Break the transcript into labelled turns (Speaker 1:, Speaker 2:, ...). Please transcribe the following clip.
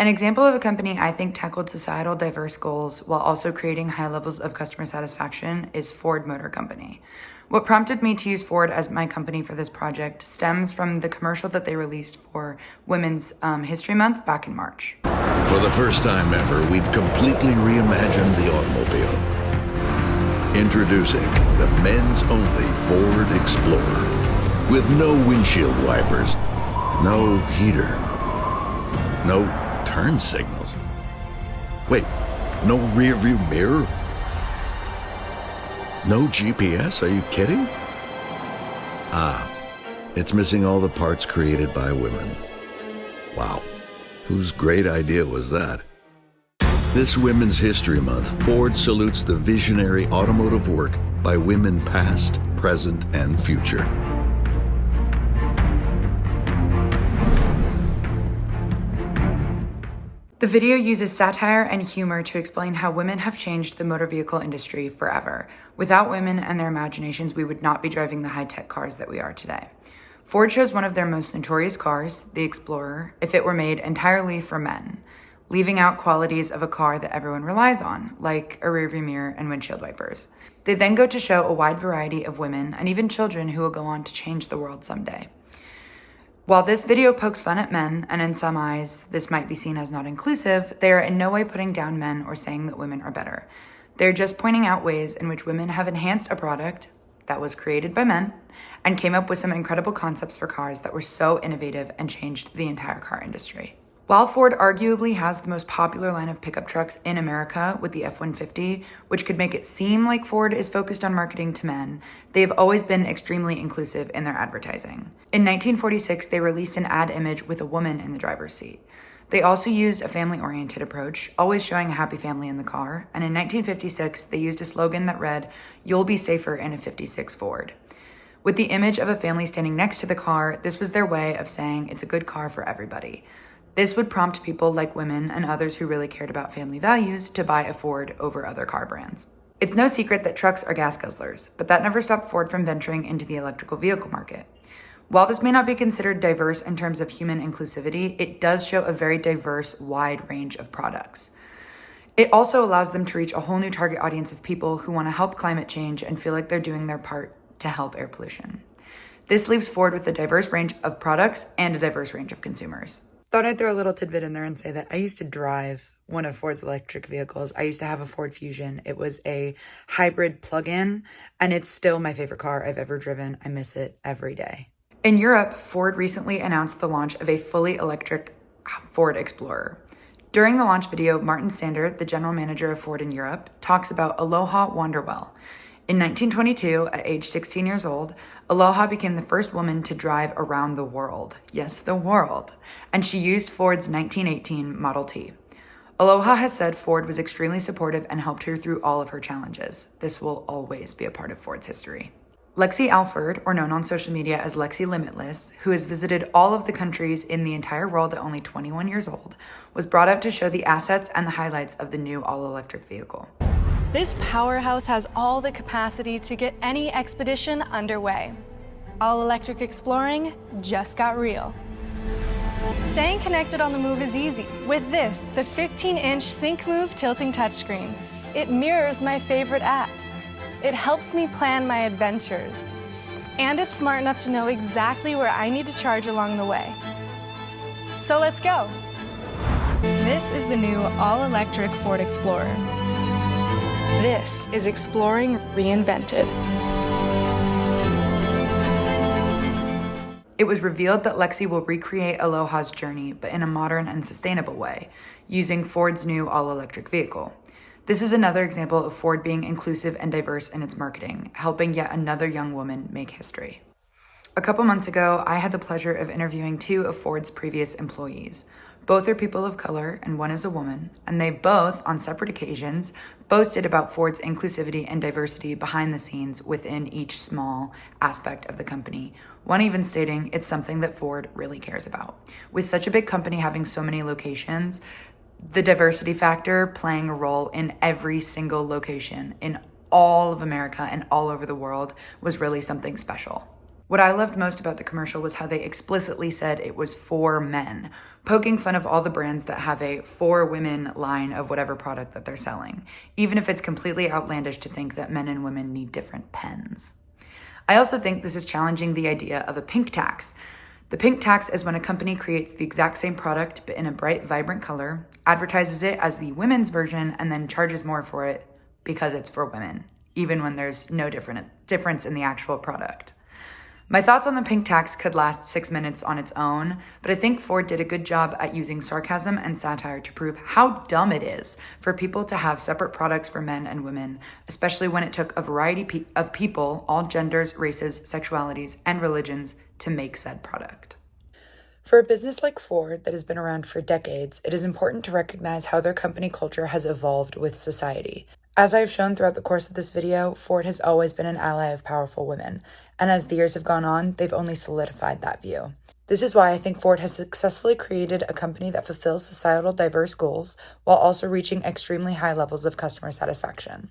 Speaker 1: An example of a company I think tackled societal diverse goals while also creating high levels of customer satisfaction is Ford Motor Company. What prompted me to use Ford as my company for this project stems from the commercial that they released for Women's History Month back in March.
Speaker 2: For the first time ever, we've completely reimagined the automobile. Introducing the men's only Ford Explorer. With no windshield wipers, no heater, no turn signals. Wait, no rear view mirror? No GPS? Are you kidding? It's missing all the parts created by women. Wow, whose great idea was that? This Women's History Month, Ford salutes the visionary automotive work by women past, present, and future.
Speaker 1: The video uses satire and humor to explain how women have changed the motor vehicle industry forever. Without women and their imaginations, we would not be driving the high-tech cars that we are today. Ford chose one of their most notorious cars, the Explorer, if it were made entirely for men, leaving out qualities of a car that everyone relies on, like a rearview mirror and windshield wipers. They then go to show a wide variety of women and even children who will go on to change the world someday. While this video pokes fun at men, and in some eyes this might be seen as not inclusive, they are in no way putting down men or saying that women are better. They're just pointing out ways in which women have enhanced a product that was created by men and came up with some incredible concepts for cars that were so innovative and changed the entire car industry. While Ford arguably has the most popular line of pickup trucks in America with the F-150, which could make it seem like Ford is focused on marketing to men, they have always been extremely inclusive in their advertising. In 1946, they released an ad image with a woman in the driver's seat. They also used a family-oriented approach, always showing a happy family in the car, and in 1956, they used a slogan that read, "You'll be safer in a 56 Ford." With the image of a family standing next to the car, this was their way of saying it's a good car for everybody. This would prompt people like women and others who really cared about family values to buy a Ford over other car brands. It's no secret that trucks are gas guzzlers, but that never stopped Ford from venturing into the electrical vehicle market. While this may not be considered diverse in terms of human inclusivity, it does show a very diverse, wide range of products. It also allows them to reach a whole new target audience of people who want to help climate change and feel like they're doing their part to help air pollution. This leaves Ford with a diverse range of products and a diverse range of consumers. Thought I'd throw a little tidbit in there and say that I used to drive one of Ford's electric vehicles. I used to have a Ford Fusion. It was a hybrid plug-in, and it's still my favorite car I've ever driven. I miss it every day. In Europe, Ford recently announced the launch of a fully electric Ford Explorer. During the launch video, Martin Sander, the general manager of Ford in Europe, talks about Aloha Wanderwell. In 1922, at age 16 years old, Aloha became the first woman to drive around the world. Yes, the world. And she used Ford's 1918 Model T. Aloha has said Ford was extremely supportive and helped her through all of her challenges. This will always be a part of Ford's history. Lexi Alford, or known on social media as Lexi Limitless, who has visited all of the countries in the entire world at only 21 years old, was brought out to show the assets and the highlights of the new all-electric vehicle.
Speaker 3: This powerhouse has all the capacity to get any expedition underway. All-electric exploring just got real. Staying connected on the move is easy with this, the 15-inch Sync Move tilting touchscreen. It mirrors my favorite apps. It helps me plan my adventures. And it's smart enough to know exactly where I need to charge along the way. So let's go. This is the new all-electric Ford Explorer. This is exploring reinvented.
Speaker 1: It was revealed that Lexi will recreate Aloha's journey, but in a modern and sustainable way, using Ford's new all-electric vehicle. This is another example of Ford being inclusive and diverse in its marketing, helping yet another young woman make history. A couple months ago, I had the pleasure of interviewing two of Ford's previous employees. Both are people of color and one is a woman, and they both, on separate occasions, boasted about Ford's inclusivity and diversity behind the scenes within each small aspect of the company. One even stating it's something that Ford really cares about. With such a big company having so many locations, the diversity factor playing a role in every single location in all of America and all over the world was really something special. What I loved most about the commercial was how they explicitly said it was for men, poking fun of all the brands that have a for women line of whatever product that they're selling, even if it's completely outlandish to think that men and women need different pens. I also think this is challenging the idea of a pink tax. The pink tax is when a company creates the exact same product but in a bright, vibrant color, advertises it as the women's version, and then charges more for it because it's for women, even when there's no difference in the actual product. My thoughts on the pink tax could last 6 minutes on its own, but I think Ford did a good job at using sarcasm and satire to prove how dumb it is for people to have separate products for men and women, especially when it took a variety of people, all genders, races, sexualities, and religions, to make said product. For a business like Ford that has been around for decades, it is important to recognize how their company culture has evolved with society. As I've shown throughout the course of this video, Ford has always been an ally of powerful women, and as the years have gone on, they've only solidified that view. This is why I think Ford has successfully created a company that fulfills societal diverse goals while also reaching extremely high levels of customer satisfaction.